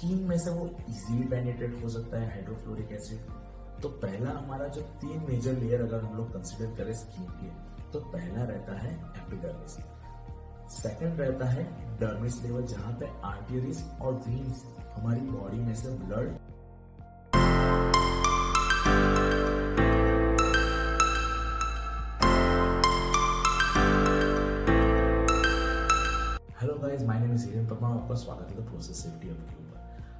Skin में से वो इजीली पेनिट्रेट हो सकता है हाइड्रोफ्लोरिक एसिड। तो पहला हमारा जो 3 मेजर लेयर अगर हम लोग कंसिडर करें स्किन के, तो पहला रहता है एपिडर्मिस, सेकंड रहता है डर्मिस लेवल जहां पे आर्टरीज और वेन्स हमारी बॉडी में से blood hello guys, my name is Hiren Parmar, आपका स्वागत है द प्रोसेस सेफ्टी हब के ऊपर।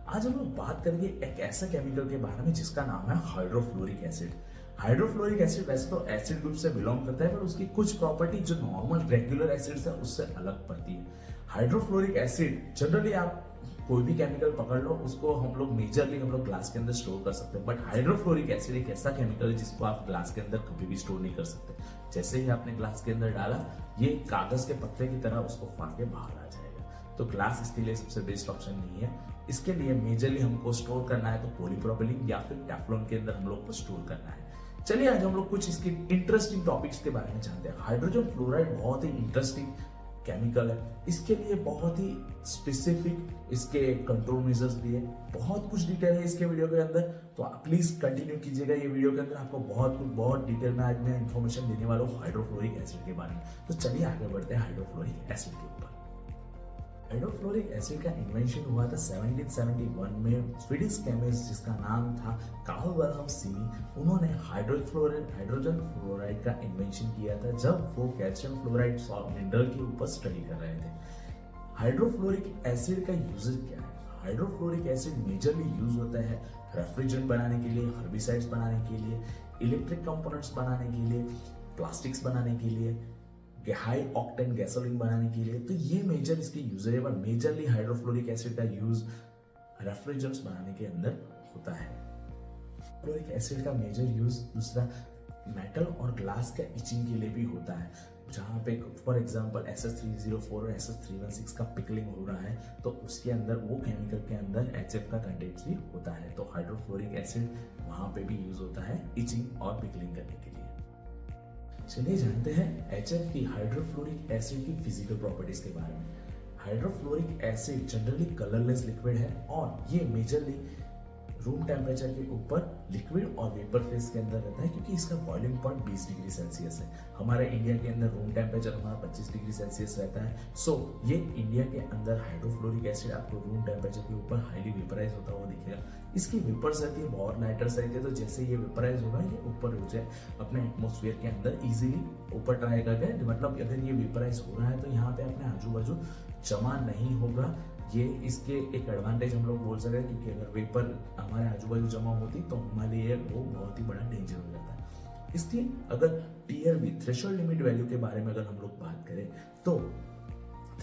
आज हम लोग बात करेंगे एक ऐसा केमिकल के बारे में जिसका नाम है हाइड्रोफ्लोरिक एसिड। हाइड्रोफ्लोरिक एसिड वैसे तो एसिड ग्रुप से बिलोंग करता है, पर उसकी कुछ प्रॉपर्टी जो नॉर्मल रेगुलर एसिड्स है उससे अलग पड़ती है। हाइड्रोफ्लोरिक एसिड जनरली आप कोई भी केमिकल पकड़ लो, उसको हम लोग मेजरली हम लोग ग्लास के अंदर स्टोर कर सकते हैं, बट हाइड्रोफ्लोरिक एसिड एक ऐसा केमिकल है जिसको आप ग्लास के अंदर कभी भी स्टोर नहीं कर सकते। जैसे ही आपने ग्लास के अंदर डाला, ये कागज के पत्ते की तरह उसको फाड़ के बाहर आ जाएगा। तो ग्लास इसके लिए सबसे बेस्ट ऑप्शन नहीं है। इसके लिए मेजरली हमको स्टोर करना है तो पॉलीप्रोपिलीन या फिर टेफ्लॉन के अंदर हम लोग को स्टोर करना है। चलिए आज हम लोग कुछ इसके इंटरेस्टिंग टॉपिक्स के बारे में जानते हैं। हाइड्रोजन फ्लोराइड बहुत ही इंटरेस्टिंग केमिकल है। इसके लिए बहुत ही स्पेसिफिक इसके कंट्रोल मेजर्स भी है, बहुत कुछ डिटेल है इसके वीडियो के अंदर, तो आप प्लीज कंटिन्यू कीजिएगा। ये वीडियो के अंदर आपको बहुत डिटेल में आज मैं इंफॉर्मेशन देने वाला हूँ हाइड्रोफ्लोरिक एसिड के बारे में। तो चलिए आगे बढ़ते हैं हाइड्रोफ्लोरिक एसिड के ऊपर। हाइड्रोफ्लोरिक एसिड का इन्वेंशन हुआ था 1771 में। स्वीडिश केमिस्ट जिसका नाम था कार्ल विल्हेम सीमी, उन्होंने हाइड्रोजन फ्लोराइड का इन्वेंशन किया था जब वो कैल्शियम फ्लोराइड मिनरल के ऊपर स्टडी कर रहे थे। हाइड्रोफ्लोरिक एसिड का यूजेस क्या है? हाइड्रोफ्लोरिक एसिड मेजरली यूज होता है रेफ्रिजरेंट बनाने के लिए, हर्बिसाइड्स बनाने के लिए, इलेक्ट्रिक कंपोनेंट्स बनाने के लिए, प्लास्टिक्स बनाने के लिए, हाई ऑक्टेन गैसोलीन बनाने के लिए। तो ये मेजर इसके यूजर है, मेजरली हाइड्रोफ्लोरिक एसिड का यूज रेफ्रिजरेंट्स बनाने के अंदर होता है। फ्लोरिक एसिड का मेजर यूज दूसरा मेटल और ग्लास का इचिंग के लिए भी होता है, जहां पे फॉर एग्जांपल SS304 और SS316 का पिकलिंग हो रहा है तो उसके अंदर वो केमिकल के अंदर HF का कंटेंट भी होता है। तो हाइड्रोफ्लोरिक एसिड वहां पे भी यूज होता है इचिंग और पिकलिंग करने के लिए। चलिए जानते हैं HF की हाइड्रोफ्लोरिक एसिड की फिजिकल प्रॉपर्टीज के बारे में। Hydrofluoric acid generally colourless liquid है और ये मेजरली रूम टेम्परेचर के ऊपर लिक्विड और वेपर फेज के अंदर रहता है, क्योंकि इसका बॉइलिंग पॉइंट 20 डिग्री सेल्सियस है। हमारे इंडिया के अंदर रूम टेम्परेचर हमारा 25 डिग्री सेल्सियस रहता है। सो ये इंडिया के अंदर हाइड्रोफ्लोरिक एसिड आपको रूम टेम्परेचर के ऊपर हाईली वेपराइज होता हुआ दिखेगा। इसकी वेपर्स रहती है बहुत लाइटर रहती है, तो जैसे ये वेपराइज होगा ये ऊपर हो जाए अपने एटमोस्फेयर के अंदर इजीली ऊपर ट्राई करके, मतलब अगर ये वेपराइज हो रहा है तो यहाँ पे अपने आजू बाजू जमा नहीं होगा। ये इसके एक एडवांटेज हम लोग बोल सकते हैं, क्योंकि अगर वेपर हमारे आजू बाजू जमा होती तो हमारे लिए वो बहुत ही बड़ा डेंजर हो जाता है। इसकी अगर TLV थ्रेशोल्ड लिमिट वैल्यू के बारे में अगर हम लोग बात करें तो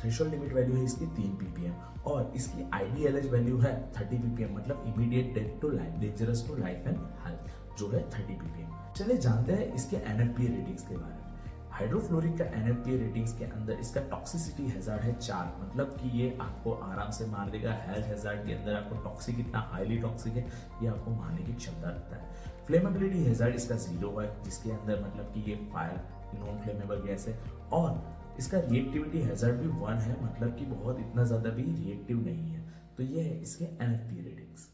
थ्रेशोल्ड लिमिट वैल्यू है इसकी 3 ppm और इसकी IDLH वैल्यू है 30 ppm, मतलब immediate death to life, dangerous to life and health, जो है 30 ppm। चलिए जानते हैं इसके NFPA रेटिंग्स के बारे में। हाइड्रोफ्लोरिक का NFPA रेटिंग्स के अंदर इसका टॉक्सिसिटी हैजार्ड है 4, मतलब कि ये आपको आराम से मार देगा। हेल्थ हैजार्ड के अंदर आपको टॉक्सिक, कितना हाईली टॉक्सिक है ये आपको मारने की क्षमता रखता है। फ्लेमेबिलिटी हैजार्ड इसका 0 है, जिसके अंदर मतलब कि ये फायर नॉन फ्लेमेबल गैस है। और इसका रिएक्टिविटी हैजार्ड भी 1 है, मतलब कि बहुत इतना ज्यादा भी रिएक्टिव नहीं है। तो ये है इसके NFPA रेटिंग्स।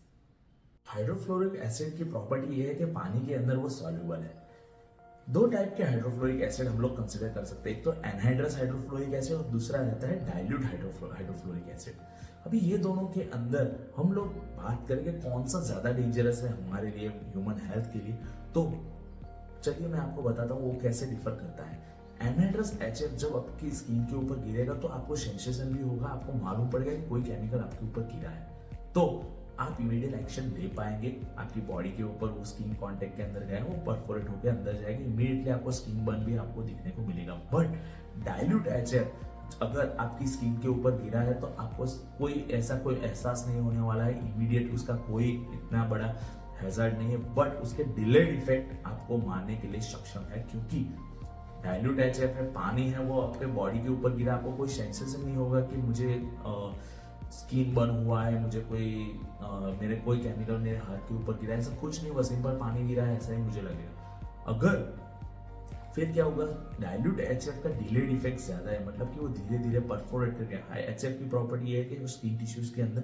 हाइड्रोफ्लोरिक एसिड की प्रॉपर्टी ये है कि पानी के अंदर वो सॉल्युबल है। 2 टाइप के हाइड्रोफ्लोरिक एसिड हम लोग कंसिडर कर सकते हैं, एक तो एनहाइड्रस हाइड्रोफ्लोरिक एसिड और दूसरा रहता है डाइल्यूट हाइड्रोफ्लोरिक एसिड। अभी ये दोनों के अंदर हम लोग बात करेंगे कौन सा ज्यादा डेंजरस है हमारे लिए, ह्यूमन हेल्थ के लिए। तो चलिए मैं आपको बताता हूँ वो कैसे डिफर करता है। एनहाइड्रस HF जब आपकी स्किन के ऊपर गिरेगा तो आपको सेंसेशन भी होगा, आपको मालूम पड़ेगा कि कोई केमिकल आपके ऊपर गिरा है, तो आप इमीडिएट एक्शन ले पाएंगे। आपकी बॉडी के ऊपर वो स्किन कांटेक्ट के अंदर गया, वो परफोरेट होकर अंदर जाएगी, इमीडिएटली आपको स्किन बर्न भी आपको दिखने को मिलेगा। बट डाइल्यूट HF अगर आपकी स्किन के ऊपर गिरा है तो आपको कोई एहसास नहीं होने वाला है, इमीडिएट उसका कोई इतना बड़ा हैजार्ड नहीं है, बट उसके डिलेड इफेक्ट आपको मारने के लिए सक्षम है, क्योंकि डाइल्यूट HF है, पानी है, वो आपके बॉडी के ऊपर गिरा, आपको कोई सेंसेशन नहीं होगा कि मुझे स्किन बर्न हुआ है, मुझे मेरे कोई केमिकल मेरे हाथ के ऊपर गिरा है, ऐसा कुछ नहीं हुआ, सिंपल पानी गिरा है ऐसा ही मुझे लगेगा। अगर फिर क्या होगा, डाइल्यूट HF का डिलेड इफेक्ट ज्यादा है, मतलब कि वो धीरे धीरे परफोरेट करके, हाई HF की प्रॉपर्टी है कि वो स्किन टिश्यूज के अंदर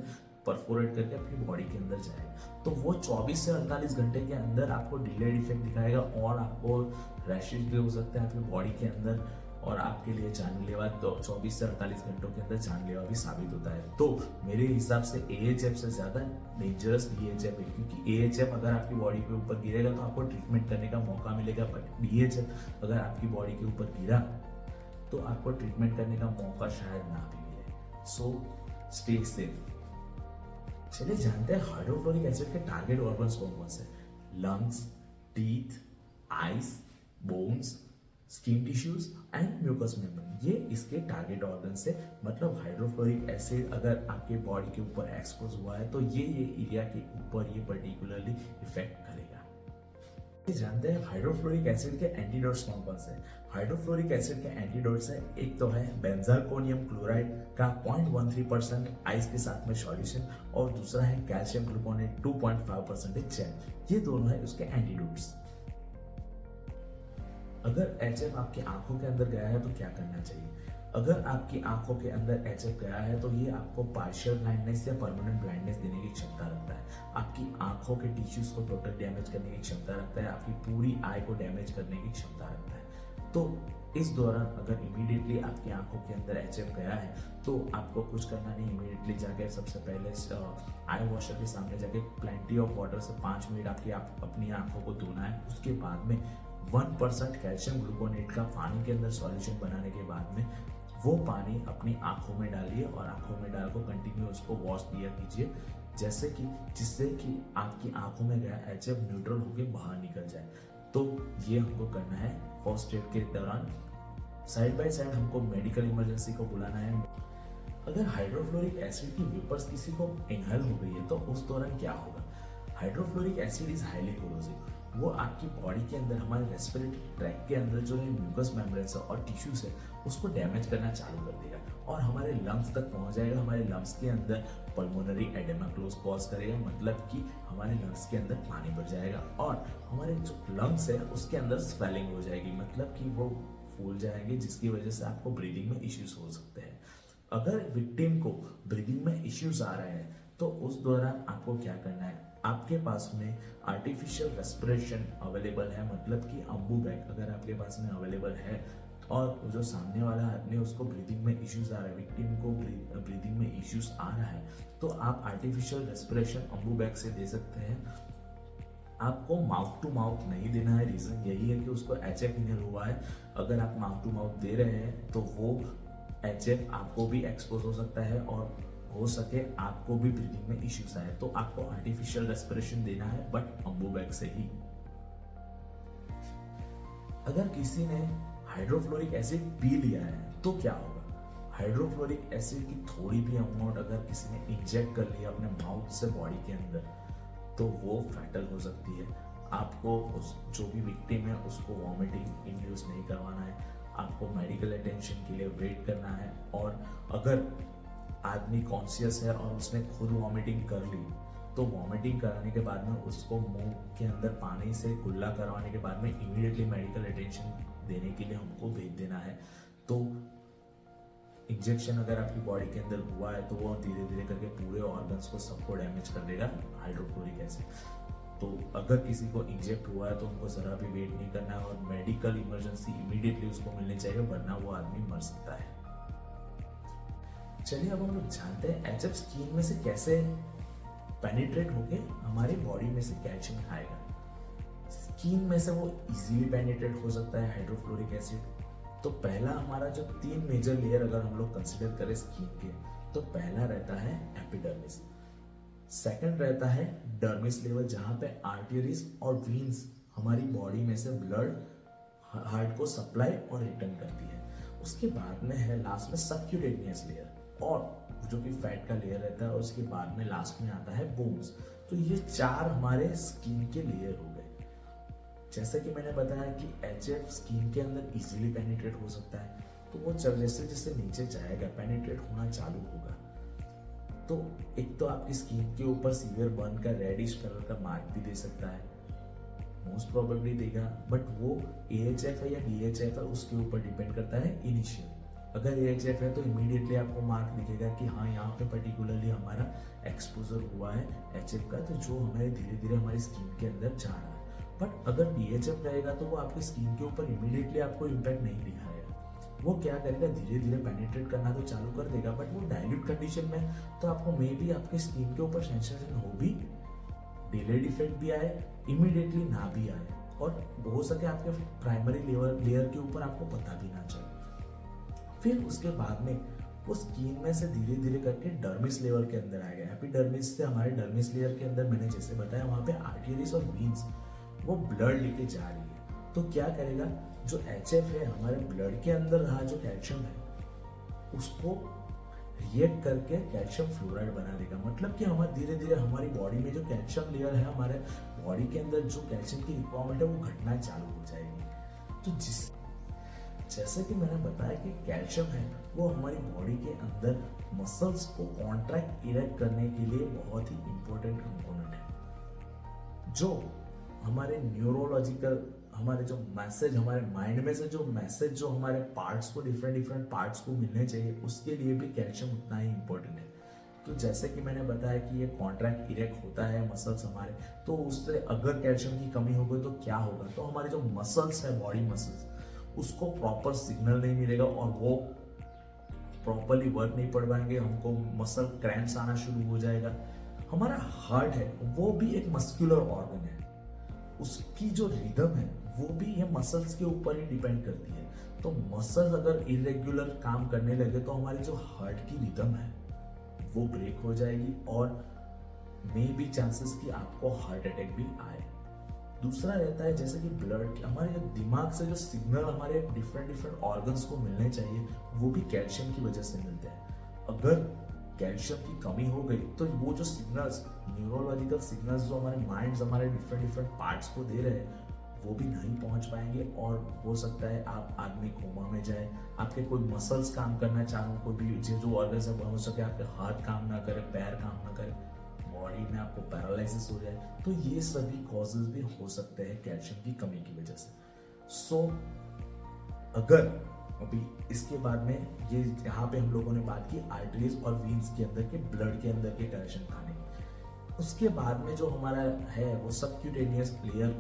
परफोरेट करके अपनी बॉडी के अंदर जाएगा। तो वो 24 से 48 घंटे के अंदर आपको डिलेड इफेक्ट दिखाएगा और आपको रैशेज भी हो सकते हैं आपकी बॉडी के अंदर, और आपके लिए जानलेवा तो 24 से 48 घंटों के अंदर जानलेवा भी साबित होता है। तो मेरे हिसाब से AHF से ज्यादा डेंजरस DHF है, क्योंकि AHF अगर आपकी बॉडी के ऊपर गिरेगा तो आपको ट्रीटमेंट करने का मौका मिलेगा, बट DHF अगर आपकी बॉडी के ऊपर गिरा तो आपको ट्रीटमेंट करने का मौका शायद ना भी मिले। So stay safe. चलिए जानते हैं हाइड्रोफ्लोरिक एसिड के टारगेट ऑर्गन्स कौन कौन से। Lungs, teeth, eyes, bones, skin tissues and mucus membrane, ये इसके टारगेट ऑर्गन से। मतलब हाइड्रोफ्लोरिक एसिड अगर आपके बॉडी के ऊपर एक्सपोज हुआ है तो ये एरिया के ऊपर ये पर्टिकुलरली इफेक्ट करेगा। जानते हैं हाइड्रोफ्लोरिक एसिड के एंटीडोट्स कौन कौन से। हाइड्रोफ्लोरिक एसिड के एंटीडोट्स है, एक तो है बेंजालकोनियम क्लोराइड का 0.13% आइस के साथ में सॉल्यूशन, और दूसरा है कैल्शियम ग्लूकोनेट 2.5% जेल। ये दोनों है उसके एंटीडोट्स। अगर HF आपकी आंखों के अंदर गया है तो क्या करना चाहिए। अगर आपकी आंखों के अंदर HF गया है तो ये आपको पार्शियल ब्लाइंडनेस या परमानेंट ब्लाइंडनेस देने की क्षमता रखता है। आपकी आंखों के टिश्यूज को टोटल डैमेज करने की क्षमता रखता है, आपकी पूरी आई को डैमेज करने की क्षमता रखता है। तो इस दौरान अगर इमीडिएटली आपकी आंखों के अंदर HF गया है तो आपको कुछ करना नहीं, इमीडिएटली जाके सबसे पहले आई वॉशर के सामने जाके प्लेंटी ऑफ वाटर से 5 मिनट अपनी आंखों को धोना है। उसके बाद में 1% कैल्शियम ग्लूकोनेट का पानी के अंदर सॉल्यूशन बनाने के बाद में वो पानी अपनी आंखों में डालिए और आंखों में डाल को कंटिन्यू उसको वॉश दिया कीजिए, जिससे कि आपकी आंखों में गया HF न्यूट्रल होकर बाहर निकल जाए। तो ये हमको करना है फर्स्ट एड के दौरान। साइड बाय साइड हमको मेडिकल इमरजेंसी को बुलाना है। अगर हाइड्रोफ्लोरिक एसिड की वेपर्स किसी को इनहेल हो गई है तो उस दौरान क्या होगा। Hydrofluoric acid is highly corrosive, वो आपकी बॉडी के अंदर हमारे रेस्पिरेटरी ट्रैक के अंदर जो है म्यूकस मेम्ब्रेन्स और टिश्यूज है उसको डैमेज करना चालू कर देगा और हमारे लंग्स तक पहुंच जाएगा। हमारे लंग्स के अंदर पल्मोनरी एडेमा कॉज करेगा, मतलब कि हमारे लंग्स के अंदर पानी भर जाएगा और हमारे जो लंग्स है उसके अंदर स्वेलिंग हो जाएगी, मतलब कि वो फूल जाएंगे, जिसकी वजह से आपको ब्रीदिंग में इश्यूज हो सकते हैं। अगर विक्टिम को ब्रीदिंग में इश्यूज आ रहे हैं तो उस दौरान आपको क्या करना है। आपके पास में आर्टिफिशियल रेस्पिरेशन अवेलेबल है, मतलब कि अम्बू बैग अगर आपके पास में अवेलेबल है और जो सामने वाला आदमी उसको ब्रीदिंग में इश्यूज आ रहा है, विक्टिम को ब्रीदिंग में इश्यूज आ रहा है, तो आप आर्टिफिशियल रेस्पिरेशन अम्बू बैग से दे सकते हैं। आपको माउथ टू माउथ नहीं देना है, रीजन यही है कि उसको HF इनहेल हुआ है। अगर आप माउथ टू माउथ दे रहे हैं तो वो HF आपको भी एक्सपोज हो सकता है और हो सके आपको भी ब्रीदिंग में इश्यूज आए, तो आपको आर्टिफिशियल रेस्पिरेशन देना है, बट अम्बू बैग से ही। अगर किसी ने हाइड्रोफ्लोरिक एसिड पी लिया है तो क्या होगा। हाइड्रोफ्लोरिक एसिड की थोड़ी भी अमाउंट अगर किसी ने इंजेक्ट कर लिया अपने माउथ से बॉडी के अंदर तो वो फैटल हो सकती है। आपको जो भी विक्टिम है उसको वॉमिटिंग इंड्यूस नहीं करवाना है, आपको मेडिकल अटेंशन के लिए वेट करना है। और अगर आदमी कॉन्शियस है और उसने खुद वॉमिटिंग कर ली तो वॉमिटिंग कराने के बाद में उसको मुंह के अंदर पानी से कुल्ला करवाने के बाद में इमीडिएटली मेडिकल अटेंशन देने के लिए हमको भेज देना है। तो इंजेक्शन अगर आपकी बॉडी के अंदर हुआ है तो वो धीरे धीरे करके पूरे ऑर्गन्स को सबको डैमेज कर देगा हाइड्रोक्लोरिक एसिड। तो अगर किसी को इंजेक्ट हुआ है तो उनको जरा भी वेट नहीं करना है और मेडिकल इमरजेंसी इमीडिएटली उसको मिलनी चाहिए, वरना वो आदमी मर सकता है। चलिए अब हम लोग जानते हैं HF स्किन में से कैसे पेनिट्रेट होके हमारी बॉडी में से कैल्शियम खाएगा। स्किन में से वो इजीली पेनिट्रेट हो सकता है हाइड्रोफ्लोरिक एसिड। तो पहला हमारा जो 3 मेजर लेयर अगर हम लोग कंसिडर करें स्किन के, तो पहला रहता है एपिडर्मिस, सेकंड रहता है डर्मिस लेवल जहां पे आर्टरीज और वीन्स हमारी बॉडी में से ब्लड हार्ट को सप्लाई और रिटर्न करती है। उसके बाद में है लास्ट में सबक्यूटेनियस लेयर और जो कि फैट का लेयर रहता है, और उसके बाद में लास्ट में आता है बोन्स। तो ये 4 हमारे स्किन के लेयर हो गए। जैसे कि मैंने बताया कि HF स्किन के अंदर इजीली पेनिट्रेट हो सकता है, तो वो जैसे जैसे नीचे जाएगा पेनिट्रेट होना चालू होगा। तो एक तो आपकी स्किन के ऊपर सीवियर बर्न का रेडिश कलर का मार्क भी दे सकता है, मोस्ट प्रोबेबली देगा, बट वो AHF है या DHF है उसके ऊपर डिपेंड करता है इनिशियल। अगर AHF है तो इमीडिएटली आपको मार्क दिखेगा कि हाँ यहाँ पे पर्टिकुलरली हमारा एक्सपोजर हुआ है HF का, तो जो हमें धीरे धीरे हमारी स्किन के अंदर जा रहा है। बट अगर DHF रहेगा तो वो आपकी स्किन के ऊपर इमीडिएटली आपको इम्पैक्ट नहीं दिखाएगा। वो क्या करेगा, धीरे धीरे पेनिट्रेट करना तो चालू कर देगा, बट वो डाइल्यूट कंडीशन में तो आपको मे बी आपके स्किन के ऊपर सेंसेशन हो भी, डिलेड इफेक्ट भी आए, इमीडिएटली ना भी आए, और हो सके आपके प्राइमरी लेयर के ऊपर आपको पता भी ना चले। फिर उसके बाद में वो स्किन में से धीरे धीरे करके डर्मिस लेवल के अंदर आएगा। एपिडर्मिस से हमारे डर्मिस लेयर के अंदर मैंने जैसे बताया वहां पे आर्टरीज और वीन्स वो ब्लड लेके जा रही है। तो क्या करेगा, जो HF है हमारे ब्लड के अंदर रहा जो कैल्शियम है उसको रिएक्ट करके कैल्शियम फ्लोराइड बना देगा। मतलब कि हमारे धीरे धीरे हमारी बॉडी में जो कैल्शियम लेयर है, हमारे बॉडी के अंदर जो कैल्शियम की रिक्वायरमेंट है वो घटना चालू हो जाएगी। तो जैसे कि मैंने बताया कि कैल्शियम है वो हमारी बॉडी के अंदर मसल्स को कॉन्ट्रैक्ट इरेक्ट करने के लिए बहुत ही इंपॉर्टेंट कंपोनेंट है। जो हमारे न्यूरोलॉजिकल हमारे जो मैसेज हमारे माइंड में से जो मैसेज जो हमारे पार्ट्स को डिफरेंट पार्ट्स को मिलने चाहिए, उसके लिए भी कैल्शियम उतना ही इंपॉर्टेंट है। तो जैसे कि मैंने बताया कि ये कॉन्ट्रैक्ट इरेक्ट होता है मसल्स हमारे, तो उससे अगर कैल्शियम की कमी हो गई तो क्या होगा, तो हमारे जो मसल्स है बॉडी मसल्स उसको प्रॉपर सिग्नल नहीं मिलेगा और वो प्रॉपरली वर्क नहीं पड़ पाएंगे, हमको मसल क्रैम्प्स आना शुरू हो जाएगा। हमारा हार्ट है वो भी एक मस्कुलर ऑर्गन है, उसकी जो रिदम है वो भी ये मसल्स के ऊपर ही डिपेंड करती है। तो मसल्स अगर इरेगुलर काम करने लगे तो हमारी जो हार्ट की रिदम है वो ब्रेक हो जाएगी और मे बी चांसेस कि आपको हार्ट अटैक भी आए। दूसरा रहता है जैसे कि ब्लड, हमारे जो दिमाग से जो सिग्नल हमारे डिफरेंट ऑर्गन्स को मिलने चाहिए वो भी कैल्शियम की वजह से मिलते हैं। अगर कैल्शियम की कमी हो गई तो वो जो सिग्नल्स न्यूरोलॉजिकल सिग्नल्स जो हमारे माइंड्स हमारे डिफरेंट पार्ट्स को दे रहे हैं वो भी नहीं पहुंच पाएंगे और हो सकता है आप आदमी कोमा में जाए, आपके कोई मसल्स काम करना चाहो, कोई भी जो ऑर्गन्स है हो सके आपके हाथ काम ना करे, पैर काम ना करे, बॉडी में आपको पैरालिसिस हो जाए। तो ये सभी कॉजेज भी हो सकते हैं कैल्शियम की कमी की वजह से। सो अगर अभी इसके बाद में ये यहाँ पे हम लोगों ने बात की आर्टरीज और वीन्स के अंदर के ब्लड के अंदर के कैल्शियम खाने की। उसके बाद में जो हमारा है वो सबक्यूटेनियस लेयर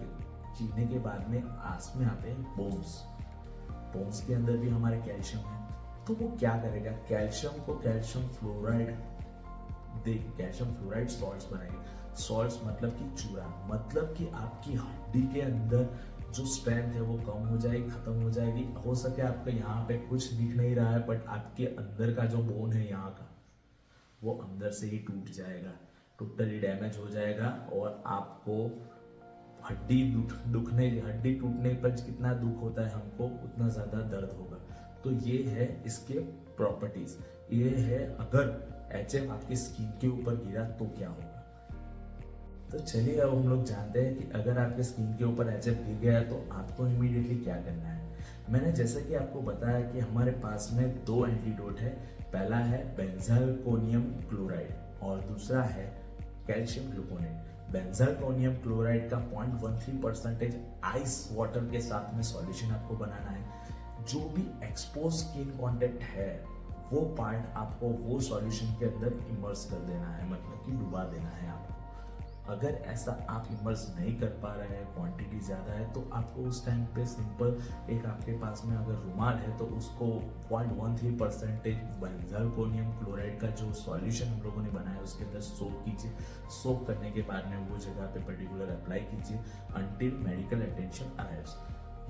जीने के बाद में आस में आते हैं बोन्स के अंदर भी हमारे कैल्शियम है। तो वो क्या करेगा, कैल्शियम को calcium fluoride calcium fluoride salts बनाएंगे। सॉल्ट्स मतलब कि चूरा, मतलब कि आपकी हड्डी के अंदर जो स्ट्रेंथ है वो कम हो जाएगी, खत्म हो जाएगी। हो सके आपको यहाँ पे कुछ दिख नहीं रहा है बट आपके अंदर का जो बोन है यहाँ का वो अंदर से ही टूट जाएगा, टोटली डैमेज हो जाएगा और आपको हड्डी टूटने पर कितना दुख होता है हमको उतना ज्यादा दर्द होगा। तो ये है इसके प्रॉपर्टीज। ये है अगर HF आपकी स्किन के ऊपर गिरा तो क्या होगा। तो चलिए अब हम लोग जानते हैं कि अगर आपके स्किन के ऊपर HF गिर गया है तो आपको इमीडिएटली क्या करना है। मैंने जैसे कि आपको बताया कि हमारे पास में 2 एंटीडोट है। पहला है बेंजालकोनियम क्लोराइड और दूसरा है कैल्शियम ग्लूकोनेट। बेंजालकोनियम क्लोराइड का 0.13% आइस वाटर के साथ में सॉल्यूशन आपको बनाना है। जो भी एक्सपोज स्किन कांटेक्ट है वो पार्ट आपको वो सॉल्यूशन के अंदर इमर्स कर देना है, मतलब कि डुबा देना है आपको। अगर ऐसा आप इमर्स नहीं कर पा रहे हैं, क्वांटिटी ज़्यादा है, तो आपको उस टाइम पे सिंपल एक आपके पास में अगर रुमाल है तो उसको 0.13% बेंजालकोनियम क्लोराइड का जो सॉल्यूशन हम लोगों ने बनाया उसके अंदर सोक कीजिए। सोक करने के बाद में वो जगह पे पर्टिकुलर अप्लाई कीजिए अंटिल मेडिकल अटेंशन अराइव्स।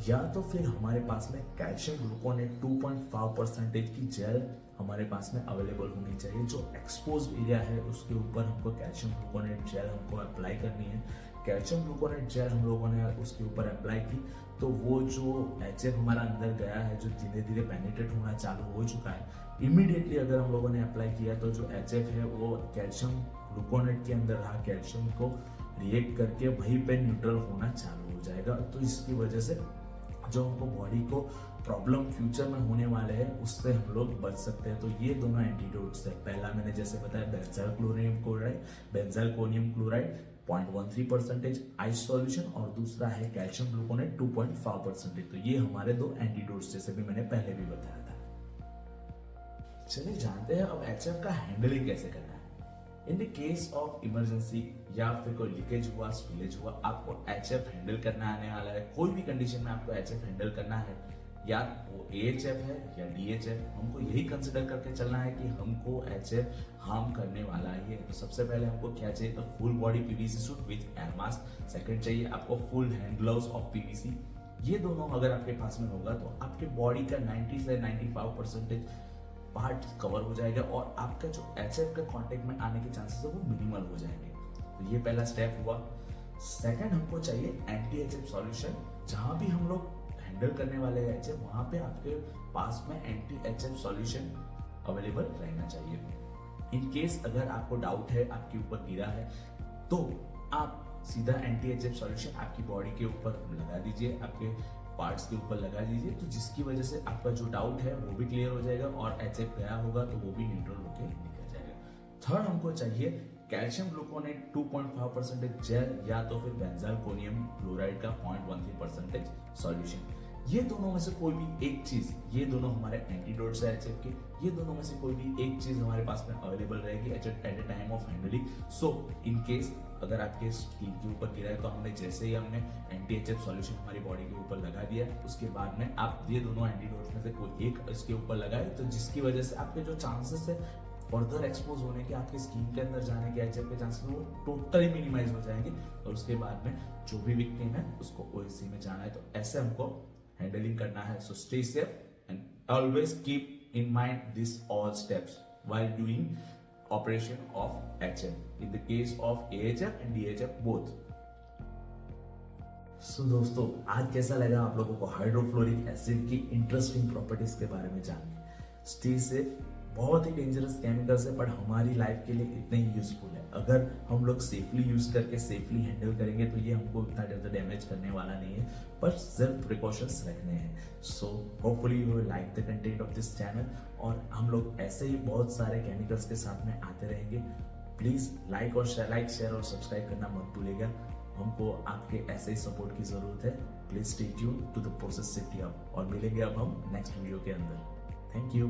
या तो फिर हमारे पास में कैल्शियम ग्लूकोनेट 2.5% की जेल हमारे पास में अवेलेबल होनी चाहिए। जो एक्सपोज एरिया है उसके ऊपर हमको कैल्शियम ग्लूकोनेट जेल हमको अप्लाई करनी है। कैल्शियम ग्लूकोनेट जेल हम लोगों ने उसके ऊपर अप्लाई की तो वो जो HF हमारा अंदर गया है, जो धीरे धीरे पेनिट्रेट होना चालू हो चुका है, इमीडिएटली अगर हम लोगों ने अप्लाई किया तो जो HF है वो कैल्शियम ग्लूकोनेट के अंदर रहा कैल्शियम को रिएक्ट करके वहीं पे न्यूट्रल होना चालू हो जाएगा। तो इसकी वजह से जो हमको बॉडी को प्रॉब्लम फ्यूचर में होने वाले हैं उससे हम लोग बच सकते हैं। तो ये दोनों एंटीडोट्स है। पहला मैंने जैसे बताया बेंजालकोनियम क्लोराइड 0.13% आइस सॉल्यूशन और दूसरा है कैल्शियम ग्लूकोनेट 2.5%। तो ये हमारे 2 एंटीडोट्स जैसे भी मैंने पहले भी बताया था। चलिए जानते हैं अब HF का हैंडलिंग कैसे करना है। इन द केस ऑफ इमरजेंसी या फिर कोई लीकेज हुआ, स्पिलेज हुआ, आपको HF हैंडल करना आने वाला है। कोई भी कंडीशन में आपको HF हैंडल करना है, या वो AHF है या DHF, हमको यही कंसिडर करके चलना है कि हमको HF हार्म करने वाला ही है। तो सबसे पहले हमको क्या चाहिए, तो full body PVC suit with air mask. Second चाहिए आपको full hand gloves of PVC। ये दोनों अगर आपके पास में होगा तो आपके बॉडी का 90 से 95% पार्ट कवर हो जाएगा और आपका जो HF का कांटेक्ट में आने के चांसेस है वो मिनिमल हो जाएंगे। तो ये पहला स्टेप हुआ। सेकंड हमको चाहिए एंटी HF सॉल्यूशन। जहां भी हम लोग हैंडल करने वाले हैं HF, वहां पे आपके पास में एंटी HF सॉल्यूशन अवेलेबल रहना चाहिए। इन केस अगर आपको डाउट है आपके ऊपर गिरा है तो आप सीधा एंटी HF सॉल्यूशन आपकी बॉडी के ऊपर लगा दीजिए, आपके पार्ट्स के ऊपर लगा दीजिए, तो जिसकी वजह से आपका जो डाउट है वो भी क्लियर हो जाएगा और HF गया होगा तो वो भी न्यूट्रल होकर निकल जाएगा। थर्ड हमको चाहिए कैल्शियम ग्लूकोनेट 2.5% जेल या तो फिर बेंजालकोनियम क्लोराइड का 0.13% सॉल्यूशन। ये दोनों में से कोई भी एक चीज, ये दोनों हमारे एंटीडोट्स है HF के, ये दोनों में से कोई भी एक चीज हमारे पास में अवेलेबल रहेगी at a time of handling. So in case अगर आपके स्किन के ऊपर गिरा है तो हमने जैसे ही हमने एंटी HF सॉल्यूशन हमारी बॉडी के ऊपर लगा दिया, उसके बाद में आप ये दोनों एंटीडोट्स में से कोई एक इसके ऊपर लगाए, तो जिसकी वजह से आपके जो चांसेस है फर्दर एक्सपोज होने के, आपके स्किन के अंदर जाने के HF के चांसेस वो टोटली मिनिमाइज हो जाएंगे और उसके बाद में जो भी विक्टिम है उसको OSC में जाना है। तो ऐसे हमको हैंडलिंग करना है। So stay safe and always keep in mind this all steps while doing operation of HF in the case of AHF and DHF both. So दोस्तों, आज कैसा लगा आप लोगों को हाइड्रोफ्लोरिक एसिड की इंटरेस्टिंग प्रॉपर्टीज के बारे में जान के? Stay safe. बहुत ही डेंजरस केमिकल्स है पर हमारी लाइफ के लिए इतने ही यूजफुल है। अगर हम लोग सेफली यूज करके सेफली हैंडल करेंगे तो ये हमको इतना ज्यादा डैमेज करने वाला नहीं है, पर सिर्फ प्रिकॉशंस रखने हैं। So hopefully you will like the content of this channel और हम लोग ऐसे ही बहुत सारे केमिकल्स के साथ में आते रहेंगे। प्लीज लाइक शेयर और सब्सक्राइब करना मत भूलिएगा। हमको आपके ऐसे ही सपोर्ट की जरूरत है। Please stay tune to the process safety hub और मिलेंगे अब हम नेक्स्ट वीडियो के अंदर। Thank you.